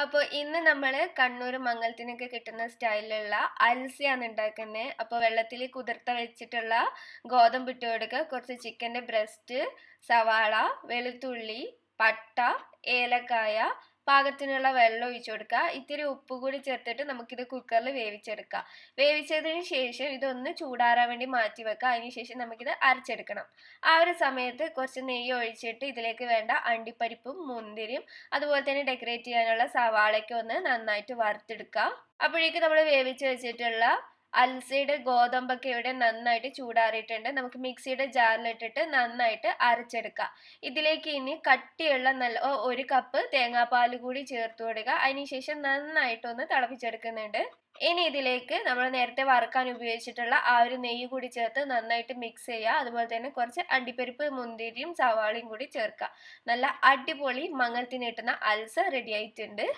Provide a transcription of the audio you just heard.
അപ്പോൾ ഇന്ന് നമ്മൾ കണ്ണൂർ മംഗലത്തിനൊക്കെ കിട്ടുന്ന സ്റ്റൈലിലുള്ള അൽസയാണ് ഉണ്ടാക്കുന്നത്. അപ്പോൾ വെള്ളത്തിൽ കുതിർത്ത വെച്ചിട്ടുള്ള ഗോതമ്പ് ഇട്ട് കൊടുക്കുക, കുറച്ച് ചിക്കൻ്റെ ബ്രസ്റ്റ്, സവാള, വെളുത്തുള്ളി, പട്ട, ഏലക്കായ, പാകത്തിനുള്ള വെള്ളം ഒഴിച്ചു കൊടുക്കുക. ഇത്തിരി ഉപ്പ് കൂടി ചേർത്തിട്ട് നമുക്കിത് കുക്കറിൽ വേവിച്ചെടുക്കാം. വേവിച്ചതിന് ശേഷം ഇതൊന്ന് ചൂടാറാൻ വേണ്ടി മാറ്റി വെക്കുക. അതിനുശേഷം നമുക്കിത് അരച്ചെടുക്കണം. ആ ഒരു സമയത്ത് കുറച്ച് നെയ്യ് ഒഴിച്ചിട്ട് ഇതിലേക്ക് വേണ്ട അണ്ടിപ്പരിപ്പും മുന്തിരിയും അതുപോലെ തന്നെ ഡെക്കറേറ്റ് ചെയ്യാനുള്ള സവാളയ്ക്ക് ഒന്ന് നന്നായിട്ട് വറുത്തെടുക്കുക. അപ്പോഴേക്ക് നമ്മൾ വേവിച്ച് വെച്ചിട്ടുള്ള അൽസയുടെ ഗോതമ്പൊക്കെ ഇവിടെ നന്നായിട്ട് ചൂടാറിയിട്ടുണ്ട്. നമുക്ക് മിക്സിയുടെ ജാറിലിട്ടിട്ട് നന്നായിട്ട് അരച്ചെടുക്കാം. ഇതിലേക്ക് ഇനി കട്ടിയുള്ള നല്ല 1 കപ്പ് തേങ്ങാപ്പാൽ കൂടി ചേർത്ത് കൊടുക്കുക. അതിനുശേഷം നന്നായിട്ടൊന്ന് തിളപ്പിച്ചെടുക്കുന്നുണ്ട്. ഇനി ഇതിലേക്ക് നമ്മൾ നേരത്തെ വറുക്കാൻ ഉപയോഗിച്ചിട്ടുള്ള ആ ഒരു നെയ്യ് കൂടി ചേർത്ത് നന്നായിട്ട് മിക്സ് ചെയ്യുക. അതുപോലെ തന്നെ കുറച്ച് അണ്ടിപ്പരിപ്പ്, മുന്തിരിയും സവാളയും കൂടി ചേർക്കുക. നല്ല അടിപൊളി മംഗലത്തിന് കിട്ടുന്ന അൽസ റെഡി ആയിട്ടുണ്ട്.